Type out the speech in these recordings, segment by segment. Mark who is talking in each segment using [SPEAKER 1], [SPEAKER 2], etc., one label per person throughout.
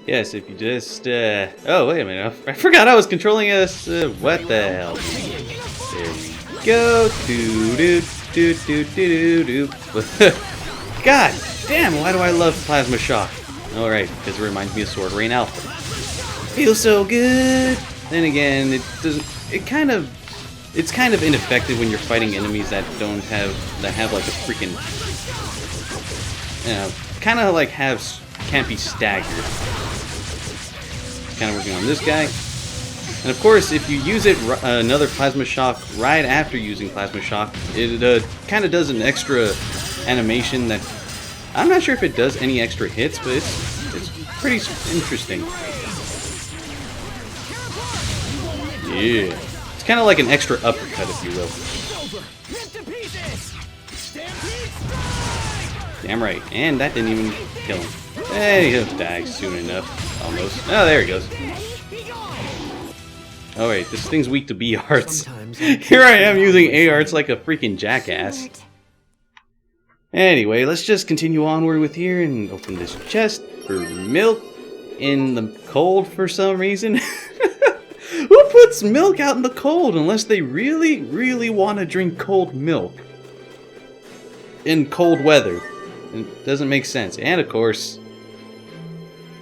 [SPEAKER 1] Yes, if you just, oh, wait a minute. I forgot I was controlling us. What the hell? There we go. Do. God damn, why do I love Plasma Shock? Alright, because it reminds me of Sword Rain Alpha. Feels so good! Then again, it's kind of ineffective when you're fighting enemies that have like a freaking, you know, kind of like can't be staggered. Kind of working on this guy. And of course, if you use another Plasma Shock right after using Plasma Shock, it kind of does an extra animation that I'm not sure if it does any extra hits, but it's pretty interesting. Yeah. It's kind of like an extra uppercut, if you will. Damn right. And that didn't even kill him. Hey, he'll die soon enough. Almost. Oh, there he goes. Oh wait, this thing's weak to B arts. Here I am using A arts like a freaking jackass. Anyway, let's just continue onward with here and open this chest for milk in the cold for some reason. Who puts milk out in the cold unless they really, really want to drink cold milk in cold weather? It doesn't make sense. And of course,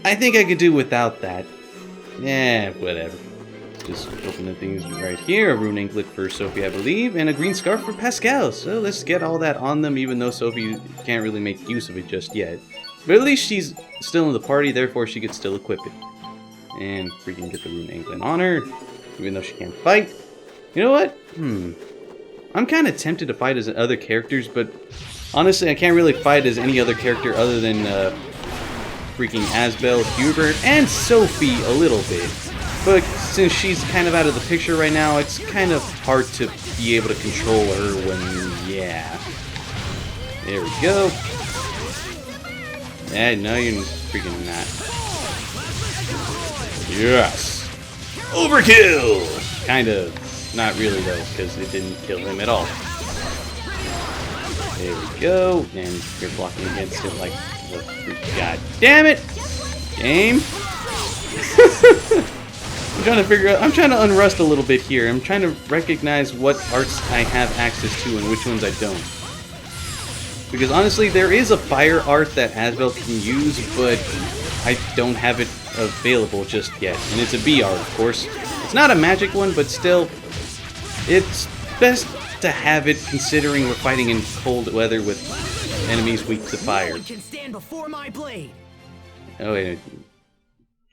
[SPEAKER 1] I think I could do without that. Yeah, whatever. Just open the things right here. A rune anklet for Sophie, I believe, and a green scarf for Pascal. So let's get all that on them, even though Sophie can't really make use of it just yet. But at least she's still in the party, therefore she could still equip it. And freaking get the rune anklet on her, even though she can't fight. You know what? I'm kind of tempted to fight as other characters, but honestly, I can't really fight as any other character other than freaking Asbel, Hubert, and Sophie a little bit. But since she's kind of out of the picture right now, it's kind of hard to be able to control her when, yeah. There we go. No, you're freaking not. Yes! Overkill! Kind of. Not really, though, because it didn't kill him at all. There we go. And you're blocking against it like the freak. God damn it! Game. I'm trying to unrust a little bit here. I'm trying to recognize what arts I have access to and which ones I don't. Because honestly, there is a fire art that Asbel can use, but I don't have it available just yet. And it's a B art, of course. It's not a magic one, but still, it's best to have it considering we're fighting in cold weather with enemies weak to fire. Oh wait.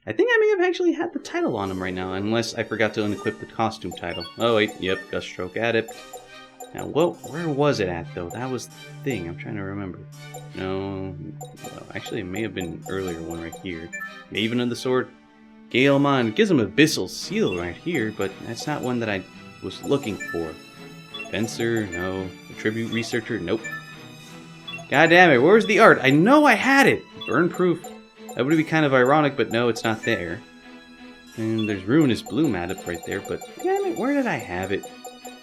[SPEAKER 1] I think I may have actually had the title on him right now, unless I forgot to unequip the costume title. Oh wait, yep, Gust Stroke Adept. Now, where was it at, though? That was the thing, I'm trying to remember. No, well, actually it may have been an earlier one right here. Maven of the Sword, Galemon, gives him Abyssal Seal right here, but that's not one that I was looking for. Fencer, no. Tribute Researcher, nope. God damn it, where's the art? I know I had it! Burn Proof. That would be kind of ironic, but no, it's not there. And there's Ruinous Bloom Adept right there, but damn it, where did I have it?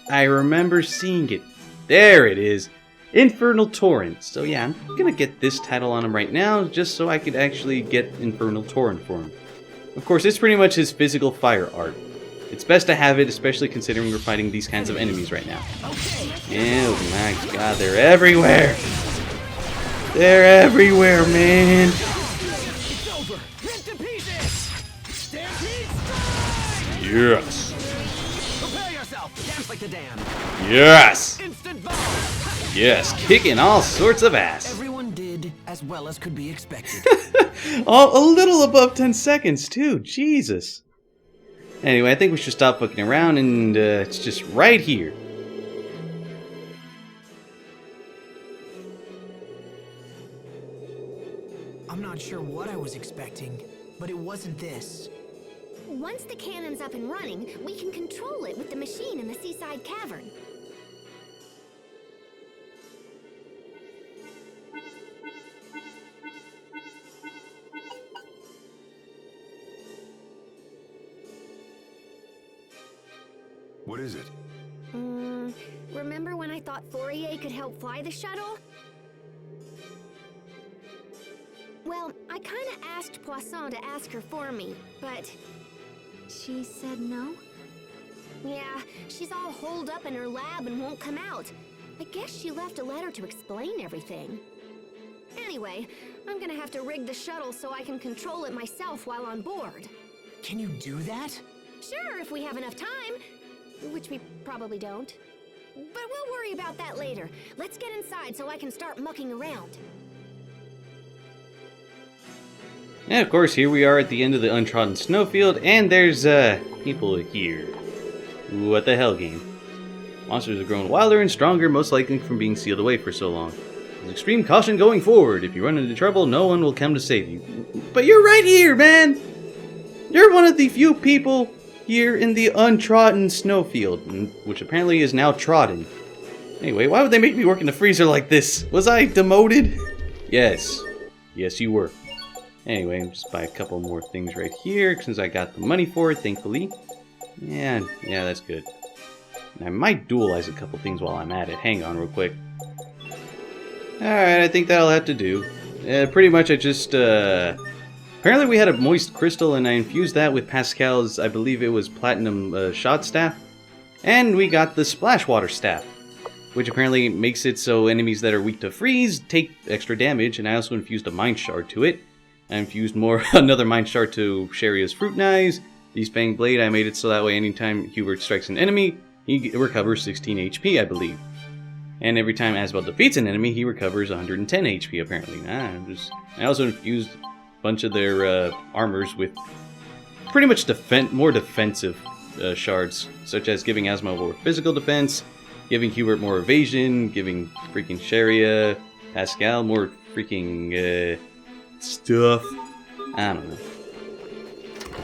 [SPEAKER 1] I remember seeing it. There it is. Infernal Torrent. So yeah, I'm gonna get this title on him right now, just so I could actually get Infernal Torrent for him. Of course, it's pretty much his physical fire art. It's best to have it, especially considering we're fighting these kinds of enemies right now. Oh my god, they're everywhere! They're everywhere, man! Yes! Yes! Yes, kicking all sorts of ass!
[SPEAKER 2] Everyone did as well as could be expected.
[SPEAKER 1] Oh, a little above 10 seconds, too. Jesus. Anyway, I think we should stop fucking around, and it's just right here.
[SPEAKER 2] I'm not sure what I was expecting, but it wasn't this.
[SPEAKER 3] Once the cannon's up and running, we can control it with the machine in the seaside cavern.
[SPEAKER 4] What is it?
[SPEAKER 3] Remember when I thought Fourier could help fly the shuttle? Well, I kinda asked Poisson to ask her for me, but she said no? Yeah, she's all holed up in her lab and won't come out. I guess she left a letter to explain everything. Anyway, I'm gonna have to rig the shuttle so I can control it myself while on board.
[SPEAKER 2] Can you do that?
[SPEAKER 3] Sure, if we have enough time. Which we probably don't. But we'll worry about that later. Let's get inside so I can start mucking around.
[SPEAKER 1] And of course, here we are at the end of the Untrodden Snowfield, and there's, people here. What the hell, game? Monsters have grown wilder and stronger, most likely from being sealed away for so long. There's extreme caution going forward. If you run into trouble, no one will come to save you. But you're right here, man! You're one of the few people here in the Untrodden Snowfield, which apparently is now trodden. Anyway, why would they make me work in the freezer like this? Was I demoted? Yes. Yes, you were. Anyway, I'll just buy a couple more things right here, since I got the money for it, thankfully. Yeah, that's good. And I might dualize a couple things while I'm at it. Hang on real quick. Alright, I think that'll have to do. Pretty much I just, apparently we had a moist crystal, and I infused that with Pascal's, I believe it was platinum shot staff. And we got the splash water staff, which apparently makes it so enemies that are weak to freeze take extra damage, and I also infused a mind shard to it. I infused another mind shard to Sharia's fruit knives. The Fang blade, I made it so that way anytime Hubert strikes an enemy, he recovers 16 HP, I believe. And every time Asbel defeats an enemy, he recovers 110 HP, apparently. I also infused a bunch of their armors with pretty much more defensive shards, such as giving Asbel more physical defense, giving Hubert more evasion, giving freaking Sharia, Pascal more freaking stuff. I don't know.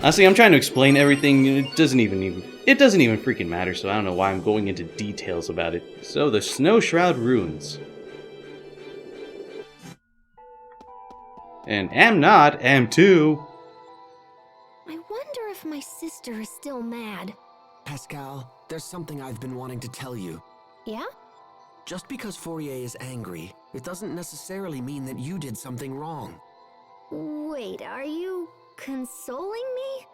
[SPEAKER 1] Honestly, I'm trying to explain everything. It doesn't even freaking matter, so I don't know why I'm going into details about it. So, the Snow Shroud Ruins. And am not, am too.
[SPEAKER 3] I wonder if my sister is still mad.
[SPEAKER 2] Pascal, there's something I've been wanting to tell you.
[SPEAKER 3] Yeah?
[SPEAKER 2] Just because Fourier is angry, it doesn't necessarily mean that you did something wrong.
[SPEAKER 3] Wait, are you consoling me?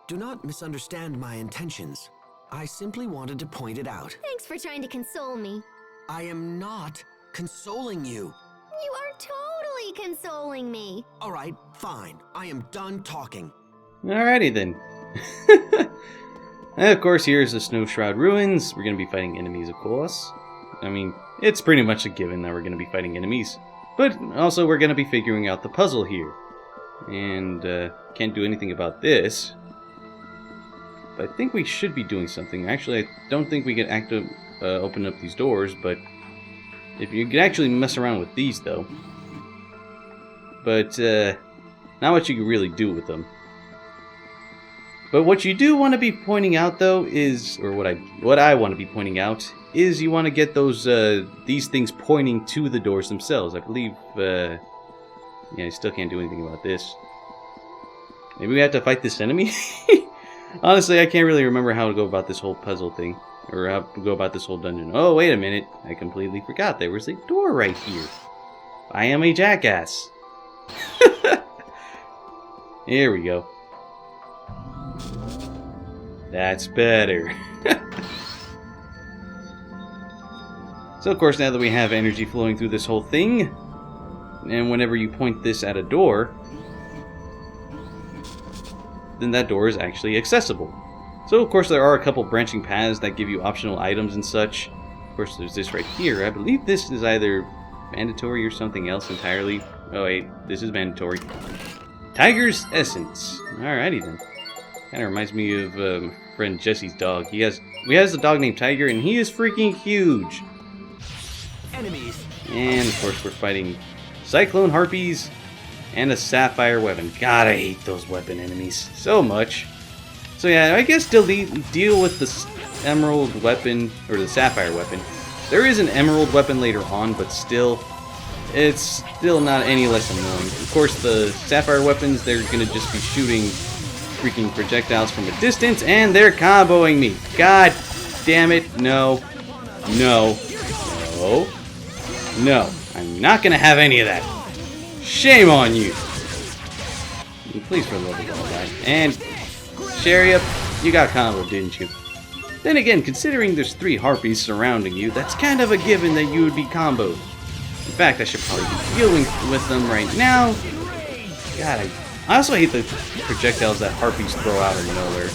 [SPEAKER 2] Do not misunderstand my intentions. I simply wanted to point it out.
[SPEAKER 3] Thanks for trying to console me.
[SPEAKER 2] I am not consoling you.
[SPEAKER 3] You are totally consoling me.
[SPEAKER 2] All right, fine. I am done talking.
[SPEAKER 1] Alrighty then. And of course, here's the Snow Shroud Ruins. We're going to be fighting enemies, of course. I mean, it's pretty much a given that we're going to be fighting enemies. But also, we're going to be figuring out the puzzle here. And can't do anything about this. But I think we should be doing something. Actually, I don't think we can open up these doors, but if you could actually mess around with these, though. But not what you can really do with them. But what you do want to be pointing out, though, is, or what I want to be pointing out, is you want to get those these things pointing to the doors themselves. I believe, yeah, I still can't do anything about this. Maybe we have to fight this enemy? Honestly, I can't really remember how to go about this whole puzzle thing. Or how to go about this whole dungeon. Oh, wait a minute. I completely forgot. There was a door right here. I am a jackass. Here we go. That's better. So, of course, now that we have energy flowing through this whole thing, and whenever you point this at a door, then that door is actually accessible. So, of course, there are a couple branching paths that give you optional items and such. Of course, there's this right here. I believe this is either mandatory or something else entirely. Oh, wait, this is mandatory. Tiger's Essence. Alrighty then. Kind of reminds me of friend Jesse's dog. We has a dog named Tiger, and he is freaking huge.
[SPEAKER 2] Enemies.
[SPEAKER 1] And of course, we're fighting Cyclone Harpies and a Sapphire Weapon. God, I hate those weapon enemies so much. So yeah, I guess deal with the Emerald Weapon or the Sapphire Weapon. There is an Emerald Weapon later on, but still, it's still not any less annoying. Of course, the Sapphire Weapons, they're gonna just be shooting freaking projectiles from a distance, and they're comboing me. God damn it, no, no, no, no. I'm not gonna have any of that. Shame on you. Please for the love of God, die. And Sherry up, you got combo, didn't you? Then again, considering there's 3 harpies surrounding you, that's kind of a given that you would be comboed. In fact, I should probably be dealing with them right now. God, I also hate the projectiles that harpies throw out of nowhere.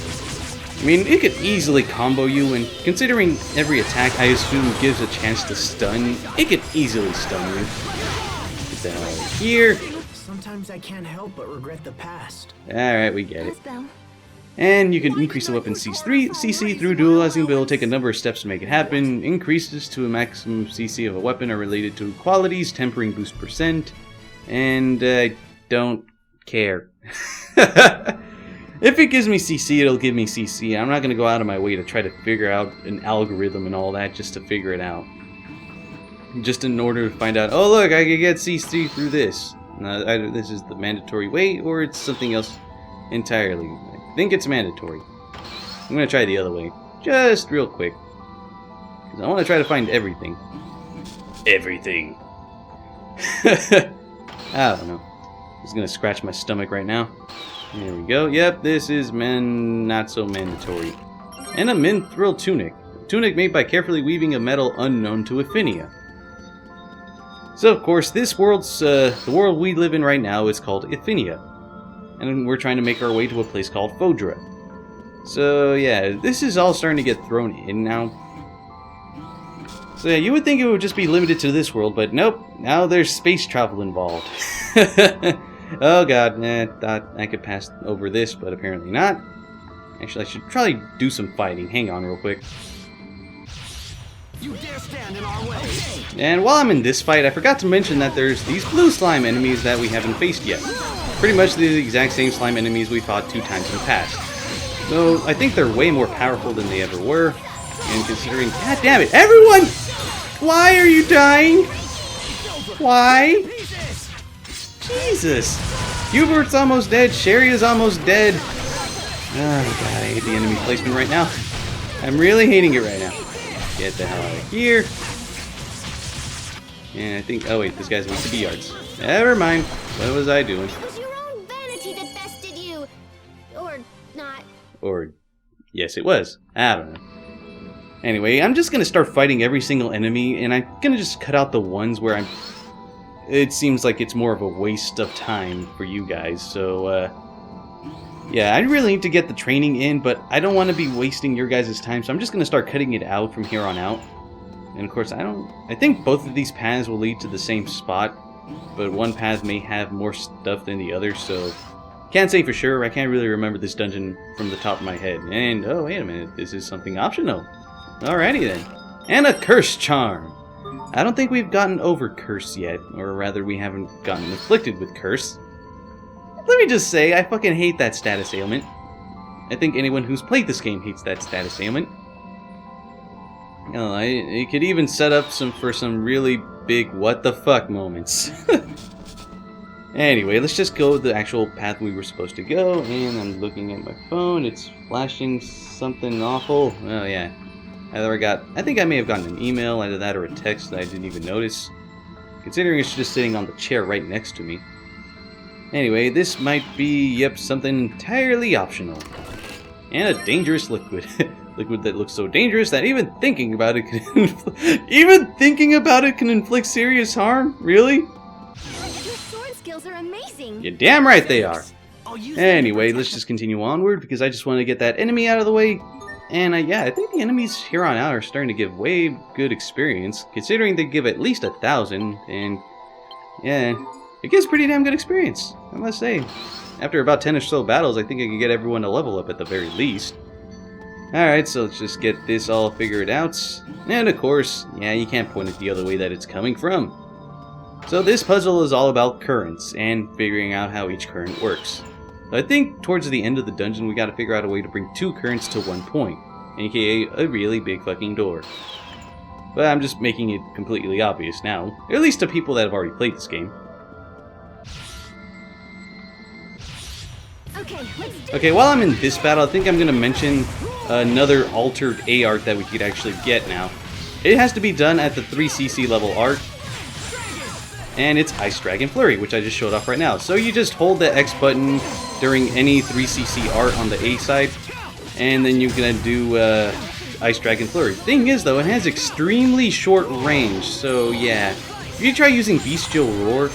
[SPEAKER 1] I mean, it could easily combo you, and considering every attack I assume gives a chance to stun, it could easily stun you. Get the hell out of here.
[SPEAKER 2] Sometimes I can't help but regret the past.
[SPEAKER 1] Alright, we get it.
[SPEAKER 3] Yes, Belle.
[SPEAKER 1] And you can increase the weapon's CC through dualizing, but it'll take a number of steps to make it happen. Increases to a maximum CC of a weapon are related to qualities, tempering boost percent, and I don't care. If it gives me CC, it'll give me CC. I'm not going to go out of my way to try to figure out an algorithm and all that just to figure it out. Just in order to find out, oh look, I can get CC through this. Either this is the mandatory way, or it's something else entirely. I think it's mandatory. I'm going to try the other way, just real quick. Because I want to try to find everything. Everything. I don't know. Just going to scratch my stomach right now. There we go. Yep, this is not so mandatory. And a mithril tunic. A tunic made by carefully weaving a metal unknown to Ephinia. So, of course, this world's, the world we live in right now is called Ephinia. And we're trying to make our way to a place called Fodra. So, yeah, this is all starting to get thrown in now. So, yeah, you would think it would just be limited to this world, but nope. Now there's space travel involved. Oh god, thought I could pass over this, but apparently not. Actually, I should probably do some fighting. Hang on real quick.
[SPEAKER 2] You dare stand in our way.
[SPEAKER 1] And while I'm in this fight, I forgot to mention that there's these blue slime enemies that we haven't faced yet. Pretty much the exact same slime enemies we fought 2 times in the past. So, I think they're way more powerful than they ever were. And considering... God damn it! Everyone! Why are you dying? Why? Jesus! Hubert's almost dead, Sherry is almost dead. Oh god, I hate the enemy placement right now. I'm really hating it right now. Get the hell out of here. And I think, oh wait, this guy's weak to B yards. Never mind. What was I doing?
[SPEAKER 3] It was your own vanity that bested you. Or not.
[SPEAKER 1] Or, yes it was. I don't know. Anyway, I'm just gonna start fighting every single enemy, and I'm gonna just cut out the ones where it seems like it's more of a waste of time for you guys, so, yeah, I really need to get the training in, but I don't want to be wasting your guys' time, so I'm just going to start cutting it out from here on out. And of course, I think both of these paths will lead to the same spot, but one path may have more stuff than the other, so can't say for sure. I can't really remember this dungeon from the top of my head. And, oh, wait a minute, this is something optional. Alrighty then. And a curse charm. I don't think we've gotten over curse yet, or rather we haven't gotten afflicted with curse. Let me just say, I fucking hate that status ailment. I think anyone who's played this game hates that status ailment. It could even set up for some really big what the fuck moments. Anyway, let's just go the actual path we were supposed to go, and I'm looking at my phone, it's flashing something awful. Oh yeah. I think I may have gotten an email, either that or a text that I didn't even notice. Considering it's just sitting on the chair right next to me. Anyway, this might be, yep, something entirely optional. And a dangerous liquid. Liquid that looks so dangerous that even thinking about it can inflict serious harm? Really?
[SPEAKER 3] Your sword skills are amazing.
[SPEAKER 1] You're damn right they are. Anyway, let's just continue onward because I just want to get that enemy out of the way. And yeah, I think the enemies here on out are starting to give way good experience, considering they give at least 1,000, and yeah, it gives pretty damn good experience, I must say. After about 10 or so battles, I think I can get everyone to level up at the very least. Alright, so let's just get this all figured out. And of course, yeah, you can't point it the other way that it's coming from. So this puzzle is all about currents, and figuring out how each current works. I think towards the end of the dungeon we gotta figure out a way to bring 2 currents to 1 point, aka a really big fucking door. But I'm just making it completely obvious now, at least to people that have already played this game. Okay, while I'm in this battle, I think I'm gonna mention another altered A art that we could actually get now. It has to be done at the 3cc level art. And it's Ice Dragon Flurry, which I just showed off right now. So you just hold the X button during any 3cc art on the A side, and then you're gonna do Ice Dragon Flurry. Thing is though, it has extremely short range, so yeah. If you try using Bestial Roar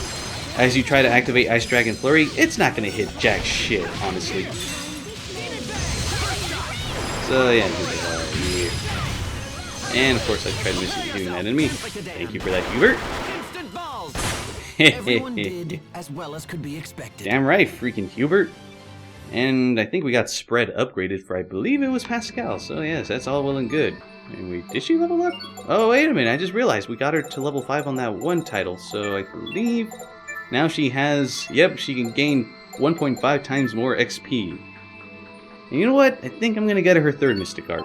[SPEAKER 1] as you try to activate Ice Dragon Flurry, it's not gonna hit jack shit, honestly. So yeah, here. And of course I tried missing doing that enemy. Thank you for that, Hubert.
[SPEAKER 2] Everyone did as well as could be expected.
[SPEAKER 1] Damn right, freaking Hubert. And I think we got Spread upgraded for, I believe it was Pascal. So yes, that's all well and good. And did she level up? Oh, wait a minute, I just realized we got her to level 5 on that one title. So I believe now she has, yep, she can gain 1.5 times more XP. And you know what? I think I'm going to get her third Mystic Art.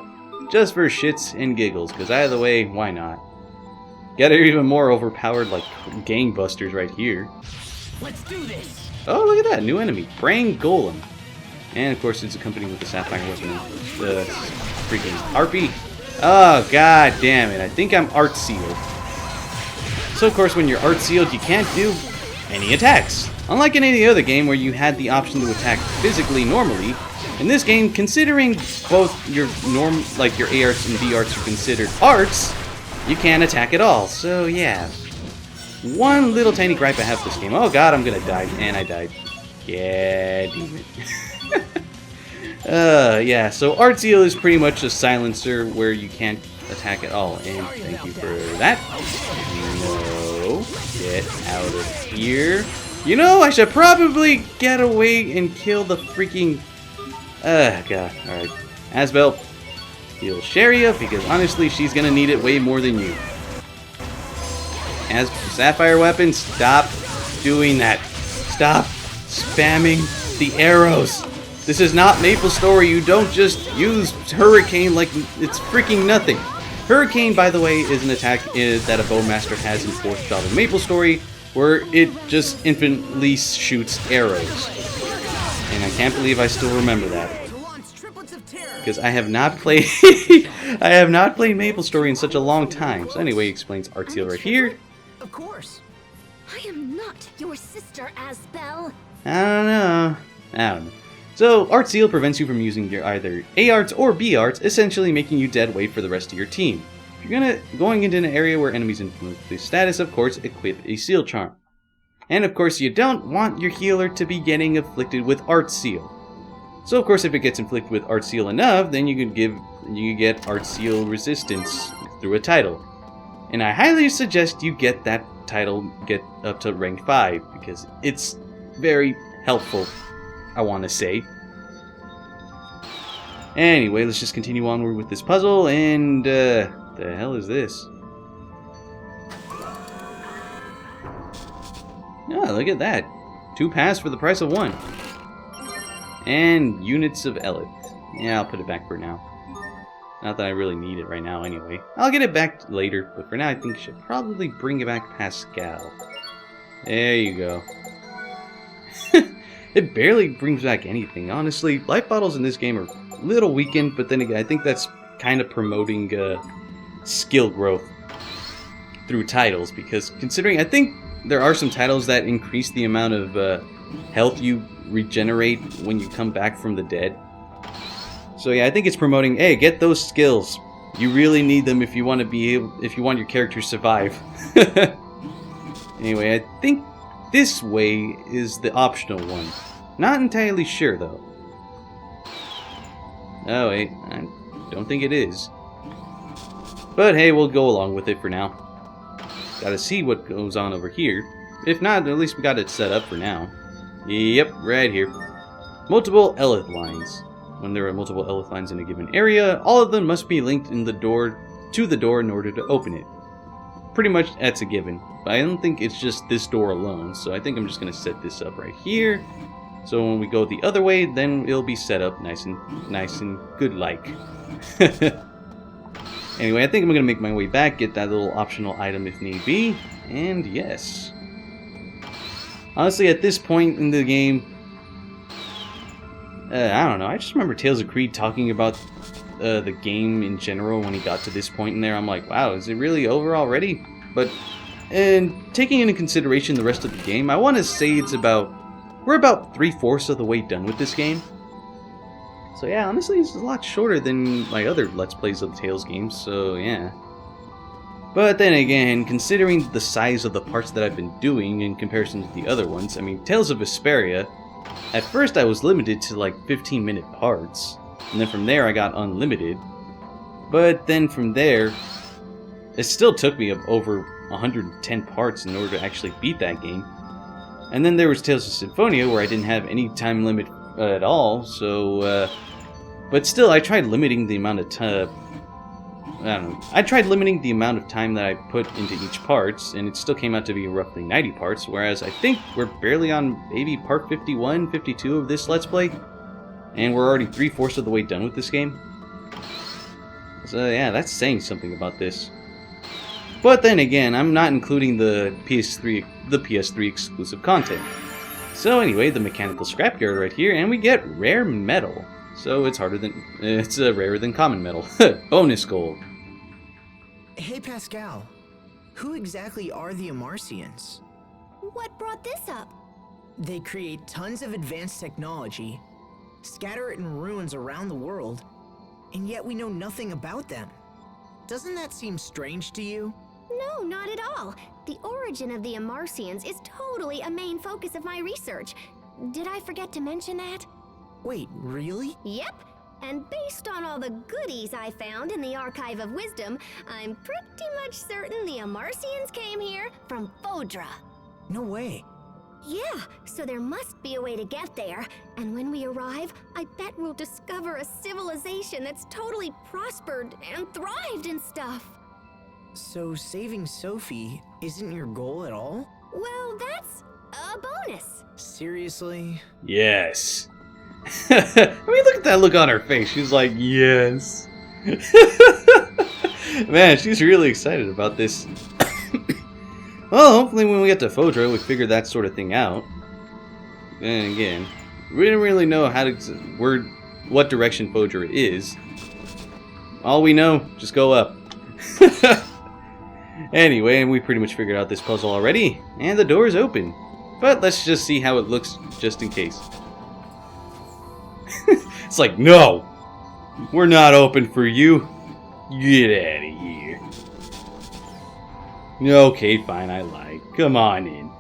[SPEAKER 1] Just for shits and giggles, because either way, why not? Get her even more overpowered like gangbusters right here.
[SPEAKER 2] Let's do this.
[SPEAKER 1] Oh, look at that, new enemy, Praying Golem. And of course it's accompanied with the Sapphire weapon, the freaking Harpy. Oh, god damn it, I think I'm Art Sealed. So of course when you're Art Sealed you can't do any attacks. Unlike in any other game where you had the option to attack physically normally, in this game, considering both your your A arts and B arts are considered arts, you can't attack at all. So yeah, one little tiny gripe I have with this game. Oh god, I'm gonna die, and I died. Yeah, damn it. Yeah. So Art Seal is pretty much a silencer where you can't attack at all. And thank you for that. No, get out of here. You know, I should probably get away and kill the freaking. God. Alright. Asbel, heal Sharia, because honestly, she's gonna need it way more than you. As Sapphire weapon, stop doing that. Stop spamming the arrows. This is not MapleStory. You don't just use Hurricane like it's freaking nothing. Hurricane, by the way, is an attack that a Bowmaster has in 4th job in MapleStory, where it just infinitely shoots arrows. And I can't believe I still remember that. Because I have not played MapleStory in such a long time. So anyway, he explains Art Seal right here.
[SPEAKER 2] Of course.
[SPEAKER 3] I am not your sister, Asbel.
[SPEAKER 1] I don't know. So Art Seal prevents you from using your either A arts or B arts, essentially making you dead weight for the rest of your team. If you're going into an area where enemies influence the status, of course, equip a Seal Charm. And of course, you don't want your healer to be getting afflicted with Art Seal. So of course, if it gets inflicted with Art Seal enough, then you can get Art Seal resistance through a title. And I highly suggest you get that title, get up to rank 5, because it's very helpful, I want to say. Anyway, let's just continue onward with this puzzle, and the hell is this? Oh, look at that. 2 paths for the price of 1. And units of Elith. Yeah, I'll put it back for now. Not that I really need it right now anyway. I'll get it back later, but for now I think I should probably bring it back Pascal. There you go. It barely brings back anything, honestly. Life bottles in this game are a little weakened, but then again, I think that's kind of promoting skill growth through titles, because considering, I think there are some titles that increase the amount of health you regenerate when you come back from the dead. So yeah, I think it's promoting, hey, get those skills. You really need them if you want your character to survive. Anyway, I think this way is the optional one. Not entirely sure though. Oh wait, I don't think it is. But hey, we'll go along with it for now. Gotta see what goes on over here. If not, at least we got it set up for now. Yep, right here. Multiple Elith lines. When there are multiple Elith lines in a given area, all of them must be linked to the door in order to open it. Pretty much that's a given. But I don't think it's just this door alone, so I think I'm just going to set this up right here. So when we go the other way, then it'll be set up nice and good like. Anyway, I think I'm going to make my way back, get that little optional item if need be, and yes. Honestly, at this point in the game, I don't know, I just remember Tales of Creed talking about the game in general when he got to this point in there. I'm like, wow, is it really over already? But And taking into consideration the rest of the game, I want to say we're about 3/4 of the way done with this game. So yeah, honestly, it's a lot shorter than my other Let's Plays of the Tales games, so yeah. But then again, considering the size of the parts that I've been doing in comparison to the other ones, I mean, Tales of Vesperia, at first I was limited to like 15-minute parts, and then from there I got unlimited. But then from there, it still took me over 110 parts in order to actually beat that game. And then there was Tales of Symphonia, where I didn't have any time limit at all, so, but still, I tried limiting the amount of time, I tried limiting the amount of time that I put into each parts, and it still came out to be roughly 90 parts, whereas I think we're barely on maybe part 51, 52 of this Let's Play, and we're already 3/4 of the way done with this game. So yeah, that's saying something about this. But then again, I'm not including the PS3 exclusive content. So anyway, the mechanical scrapyard right here, and we get rare metal. So it's rarer than common metal. Bonus gold.
[SPEAKER 5] Hey Pascal, who exactly are the Amarcians?
[SPEAKER 3] What brought this up?
[SPEAKER 5] They create tons of advanced technology, scatter it in ruins around the world, and yet we know nothing about them. Doesn't that seem strange to you?
[SPEAKER 3] No, not at all. The origin of the Amarcians is totally a main focus of my research. Did I forget to mention that?
[SPEAKER 5] Wait, really?
[SPEAKER 3] Yep. And based on all the goodies I found in the Archive of Wisdom, I'm pretty much certain the Amarcians came here from Fodra.
[SPEAKER 5] No way.
[SPEAKER 3] Yeah, so there must be a way to get there. And when we arrive, I bet we'll discover a civilization that's totally prospered and thrived and stuff.
[SPEAKER 5] So saving Sophie isn't your goal at all?
[SPEAKER 3] Well, that's a bonus.
[SPEAKER 5] Seriously?
[SPEAKER 1] Yes. I mean, look at that look on her face. She's like, yes. Man, she's really excited about this. Well, hopefully when we get to Fodra, we figure that sort of thing out. And again, we don't really know what direction Fodra is. All we know, just go up. Anyway, we pretty much figured out this puzzle already, and the door is open. But let's just see how it looks, just in case. It's like, no! We're not open for you. Get out of here. Okay, fine, I lied. Come on in.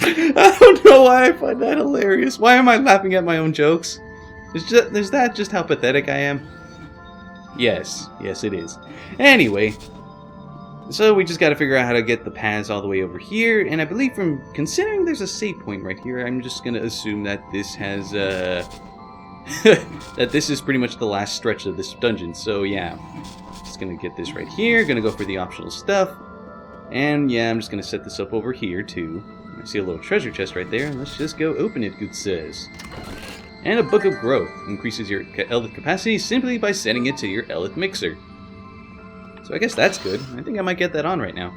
[SPEAKER 1] I don't know why I find that hilarious. Why am I laughing at my own jokes? Is that just how pathetic I am? Yes, it is. Anyway, so we just gotta figure out how to get the paths all the way over here, and I believe from considering there's a save point right here, I'm just gonna assume that this has, that this is pretty much the last stretch of this dungeon, so yeah. Just gonna get this right here, gonna go for the optional stuff, and yeah, I'm just gonna set this up over here too. I see a little treasure chest right there, and let's just go open it, good says. And a Book of Growth increases your Elith capacity simply by setting it to your Elith mixer. So I guess that's good. I think I might get that on right now.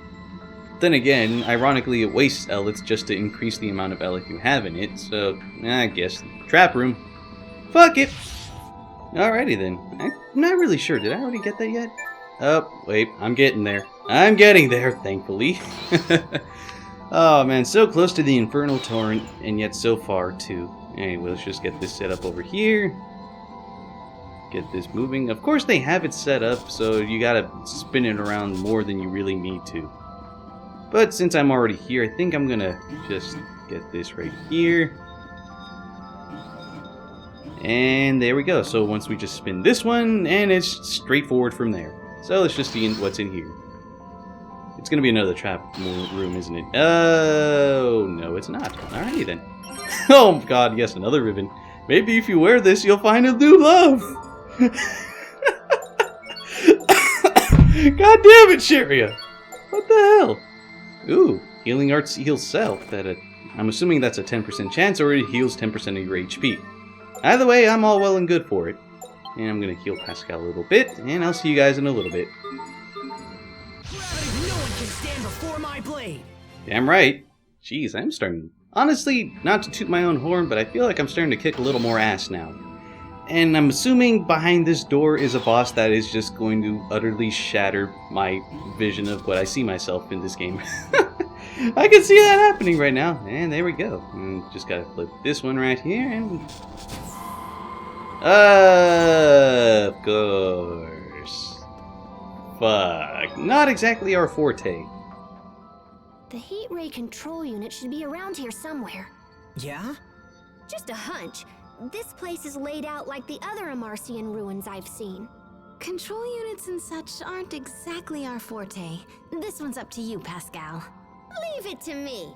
[SPEAKER 1] Then again, ironically, it wastes Elith just to increase the amount of Elith you have in it, so I guess trap room. Fuck it! Alrighty then. I'm not really sure. Did I already get that yet? Oh, wait. I'm getting there. I'm getting there, thankfully. Oh man, so close to the Infernal Torrent, and yet so far too. Anyway, let's just get this set up over here. Get this moving. Of course they have it set up, so you gotta spin it around more than you really need to. But since I'm already here, I think I'm gonna just get this right here. And there we go. So once we just spin this one, and it's straightforward from there. So let's just see what's in here. It's gonna be another trap room, isn't it? Oh, no it's not. Alrighty then. Oh god, yes, another ribbon. Maybe if you wear this, you'll find a new love. God damn it, Sharia! What the hell? Ooh, Healing Arts heals self. I'm assuming that's a 10% chance, or it heals 10% of your HP. Either way, I'm all well and good for it. And I'm gonna heal Pascal a little bit, and I'll see you guys in a little bit.
[SPEAKER 5] Gravity, no one can stand before my blade.
[SPEAKER 1] Damn right. Jeez, I'm starting... Honestly, not to toot my own horn, but I feel like I'm starting to kick a little more ass now. And I'm assuming behind this door is a boss that is just going to utterly shatter my vision of what I see myself in this game. I can see that happening right now. And there we go. And just gotta flip this one right here and... of course. Fuck. Not exactly our forte.
[SPEAKER 3] The heat ray control unit should be around here somewhere.
[SPEAKER 5] Yeah?
[SPEAKER 3] Just a hunch. This place is laid out like the other Amarcian ruins I've seen. Control units and such aren't exactly our forte. This one's up to you, Pascal. Leave it to me.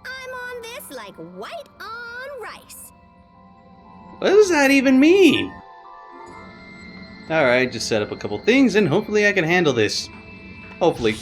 [SPEAKER 3] I'm on this like white on rice.
[SPEAKER 1] What does that even mean? Alright, just set up a couple things and hopefully I can handle this. Hopefully.